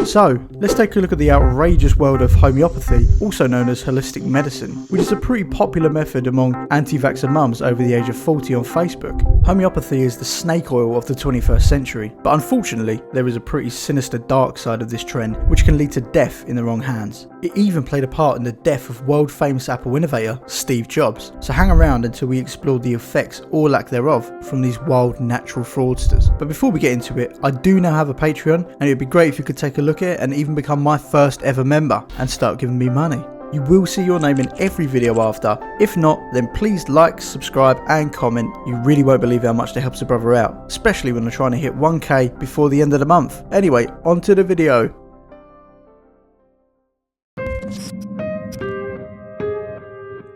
So, let's take a look at the outrageous world of homeopathy, also known as holistic medicine, which is a pretty popular method among anti-vaxxer mums over the age of 40 on Facebook. Homeopathy is the snake oil of the 21st century, but unfortunately, there is a pretty sinister dark side of this trend, which can lead to death in the wrong hands. It even played a part in the death of world-famous Apple innovator Steve Jobs, so hang around until we explore the effects or lack thereof from these wild natural fraudsters. But before we get into it, I do now have a Patreon, and it would be great if you could take a look at it and even become my first ever member and start giving me money. You will see your name in every video after. If not, then please like, subscribe and comment. You really won't believe how much that helps a brother out, especially when I'm trying to hit 1k before the end of the month. Anyway, on to the video.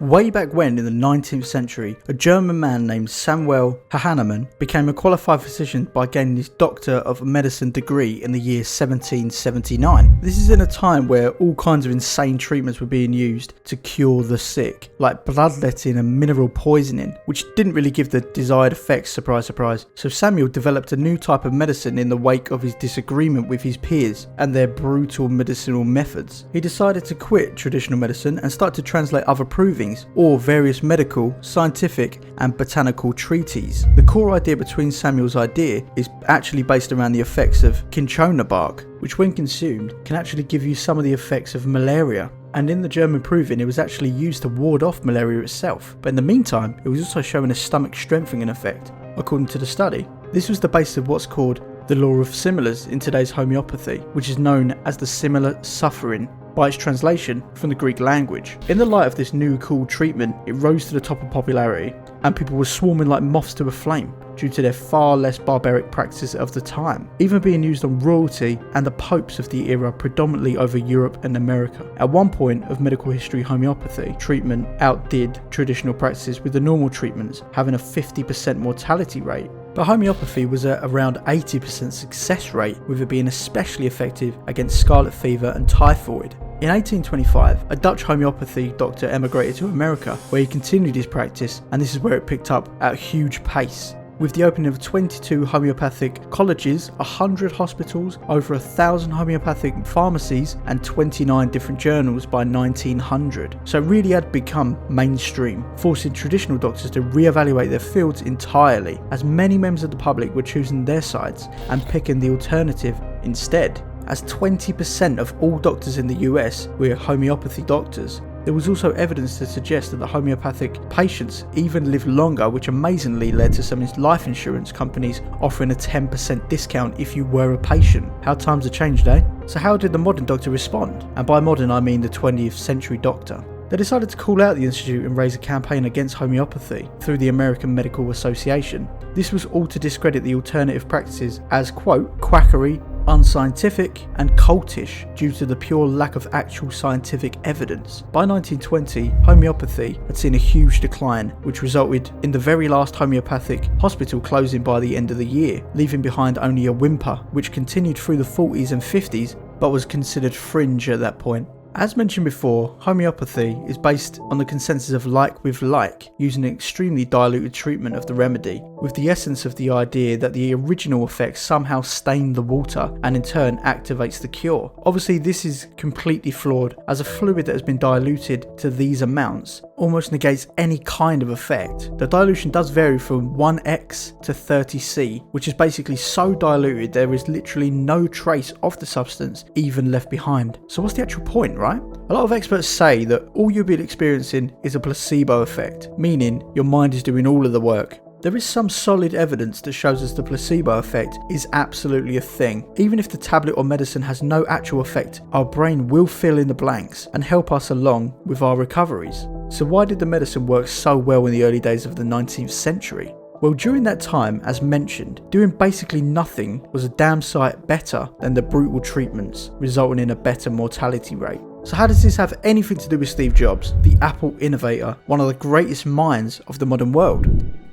Way back when, in the 19th century, a German man named Samuel Hahnemann became a qualified physician by gaining his Doctor of Medicine degree in the year 1779. This is in a time where all kinds of insane treatments were being used to cure the sick, like bloodletting and mineral poisoning, which didn't really give the desired effects, surprise surprise. So Samuel developed a new type of medicine in the wake of his disagreement with his peers and their brutal medicinal methods. He decided to quit traditional medicine and start to translate other provings or various medical, scientific and botanical treatises. The core idea between Samuel's idea is actually based around the effects of cinchona bark, which when consumed can actually give you some of the effects of malaria. And in the German proving, it was actually used to ward off malaria itself, but in the meantime it was also showing a stomach strengthening effect, according to the study. This was the basis of what's called the law of similars in today's homeopathy, which is known as the similar suffering by its translation from the Greek language. In the light of this new cool treatment, it rose to the top of popularity and people were swarming like moths to a flame due to their far less barbaric practices of the time, even being used on royalty and the popes of the era, predominantly over Europe and America. At one point of medical history, homeopathy treatment outdid traditional practices, with the normal treatments having a 50% mortality rate. But homeopathy was at around 80% success rate, with it being especially effective against scarlet fever and typhoid. In 1825, a Dutch homeopathy doctor emigrated to America, where he continued his practice, and this is where it picked up at a huge pace. With the opening of 22 homeopathic colleges, 100 hospitals, over 1,000 homeopathic pharmacies and 29 different journals by 1900. So it really had become mainstream, forcing traditional doctors to reevaluate their fields entirely, as many members of the public were choosing their sides and picking the alternative instead. As 20% of all doctors in the US were homeopathy doctors, there was also evidence to suggest that the homeopathic patients even lived longer, which amazingly led to some life insurance companies offering a 10% discount if you were a patient. How times have changed, eh? So how did the modern doctor respond? And by modern I mean the 20th century doctor. They decided to call out the institute and raise a campaign against homeopathy through the American Medical Association. This was all to discredit the alternative practices as, quote, quackery, unscientific and cultish due to the pure lack of actual scientific evidence. By 1920, homeopathy had seen a huge decline, which resulted in the very last homeopathic hospital closing by the end of the year, leaving behind only a whimper, which continued through the 40s and 50s but was considered fringe at that point. As mentioned before, homeopathy is based on the consensus of like with like, using an extremely diluted treatment of the remedy, with the essence of the idea that the original effect somehow stained the water and in turn activates the cure. Obviously this is completely flawed, as a fluid that has been diluted to these amounts almost negates any kind of effect. The dilution does vary from 1x to 30c, which is basically so diluted there is literally no trace of the substance even left behind. So what's the actual point, right? A lot of experts say that all you'll be experiencing is a placebo effect, meaning your mind is doing all of the work. There is some solid evidence that shows us the placebo effect is absolutely a thing. Even if the tablet or medicine has no actual effect, our brain will fill in the blanks and help us along with our recoveries. So why did the medicine work so well in the early days of the 19th century? Well, during that time, as mentioned, doing basically nothing was a damn sight better than the brutal treatments, resulting in a better mortality rate. So how does this have anything to do with Steve Jobs, the Apple innovator, one of the greatest minds of the modern world?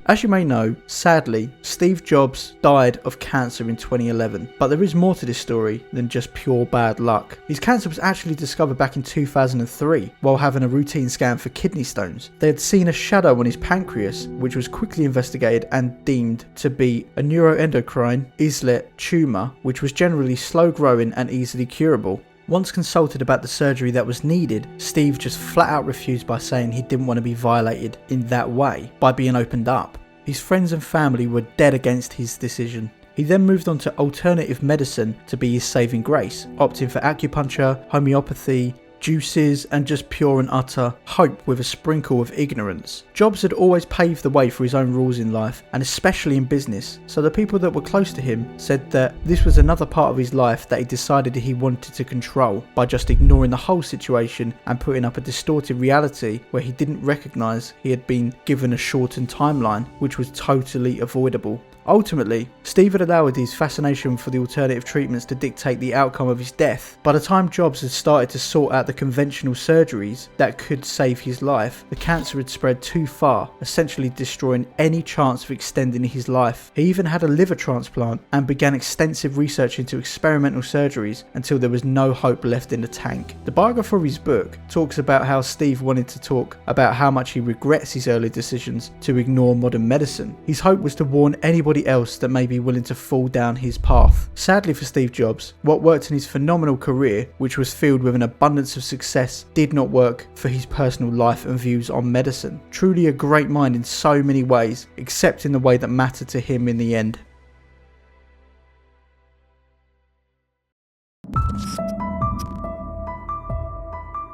As you may know, sadly, Steve Jobs died of cancer in 2011, but there is more to this story than just pure bad luck. His cancer was actually discovered back in 2003 while having a routine scan for kidney stones. They had seen a shadow on his pancreas, which was quickly investigated and deemed to be a neuroendocrine islet tumour, which was generally slow growing and easily curable. Once consulted about the surgery that was needed, Steve just flat out refused by saying he didn't want to be violated in that way by being opened up. His friends and family were dead against his decision. He then moved on to alternative medicine to be his saving grace, opting for acupuncture, homeopathy, juices, and just pure and utter hope with a sprinkle of ignorance. Jobs had always paved the way for his own rules in life, and especially in business, so the people that were close to him said that this was another part of his life that he decided he wanted to control by just ignoring the whole situation and putting up a distorted reality where he didn't recognise he had been given a shortened timeline, which was totally avoidable. Ultimately, Steve had allowed his fascination for the alternative treatments to dictate the outcome of his death. By the time Jobs had started to sort out the conventional surgeries that could save his life, the cancer had spread too far, essentially destroying any chance of extending his life. He even had a liver transplant and began extensive research into experimental surgeries until there was no hope left in the tank. The biographer of his book talks about how Steve wanted to talk about how much he regrets his early decisions to ignore modern medicine. His hope was to warn anybody else that may be willing to fall down his path. Sadly for Steve Jobs, what worked in his phenomenal career, which was filled with an abundance of success, did not work for his personal life and views on medicine. Truly a great mind in so many ways, except in the way that mattered to him in the end.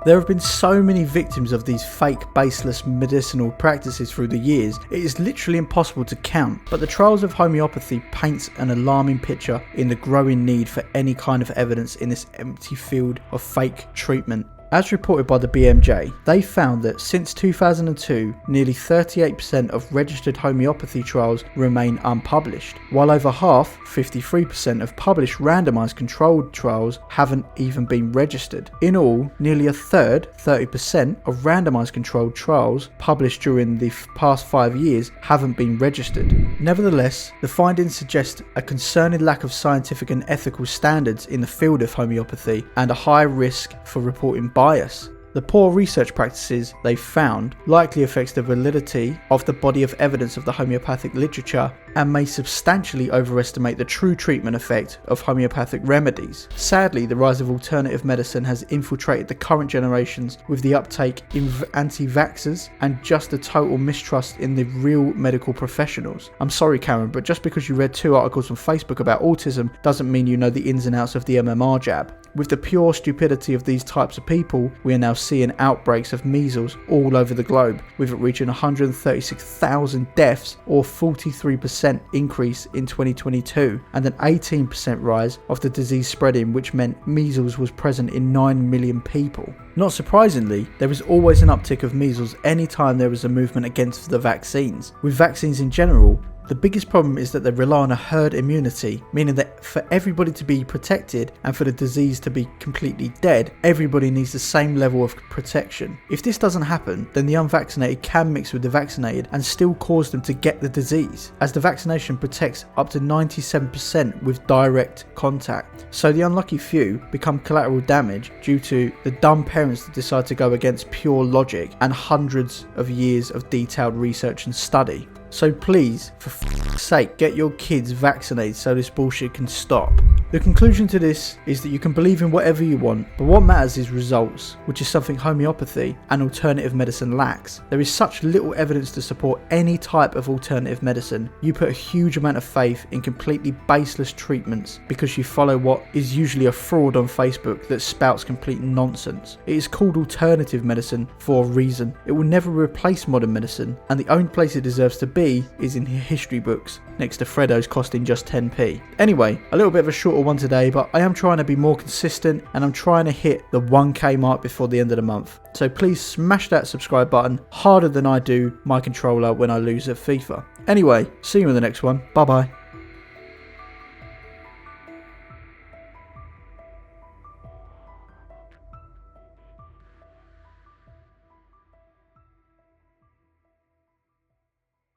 There have been so many victims of these fake, baseless medicinal practices through the years, it is literally impossible to count, but the trials of homeopathy paints an alarming picture in the growing need for any kind of evidence in this empty field of fake treatment. As reported by the BMJ, they found that since 2002, nearly 38% of registered homeopathy trials remain unpublished, while over half, 53% of published randomised controlled trials haven't even been registered. In all, nearly a third, 30%, of randomised controlled trials published during the past 5 years haven't been registered. Nevertheless, the findings suggest a concerning lack of scientific and ethical standards in the field of homeopathy and a high risk for reporting bias. The poor research practices they've found likely affects the validity of the body of evidence of the homeopathic literature and may substantially overestimate the true treatment effect of homeopathic remedies. Sadly, the rise of alternative medicine has infiltrated the current generations with the uptake in anti-vaxxers and just a total mistrust in the real medical professionals. I'm sorry, Karen, but just because you read 2 articles on Facebook about autism doesn't mean you know the ins and outs of the MMR jab. With the pure stupidity of these types of people, we are now seeing outbreaks of measles all over the globe, with it reaching 136,000 deaths or 43% increase in 2022, and an 18% rise of the disease spreading, which meant measles was present in 9 million people. Not surprisingly, there is always an uptick of measles anytime there is a movement against the vaccines. With vaccines in general, the biggest problem is that they rely on a herd immunity, meaning that for everybody to be protected and for the disease to be completely dead, everybody needs the same level of protection. If this doesn't happen, then the unvaccinated can mix with the vaccinated and still cause them to get the disease, as the vaccination protects up to 97% with direct contact. So the unlucky few become collateral damage due to the dumb parents that decide to go against pure logic and hundreds of years of detailed research and study. So please, for f***'s sake, get your kids vaccinated so this bullshit can stop. The conclusion to this is that you can believe in whatever you want, but what matters is results, which is something homeopathy and alternative medicine lacks. There is such little evidence to support any type of alternative medicine. You put a huge amount of faith in completely baseless treatments because you follow what is usually a fraud on Facebook that spouts complete nonsense. It is called alternative medicine for a reason. It will never replace modern medicine, and the only place it deserves to be is in history books, next to Freddo's costing just 10p. Anyway, a little bit of a shorter one today, but I am trying to be more consistent and I'm trying to hit the 1k mark before the end of the month. So please smash that subscribe button harder than I do my controller when I lose at FIFA. Anyway, see you in the next one. Bye bye.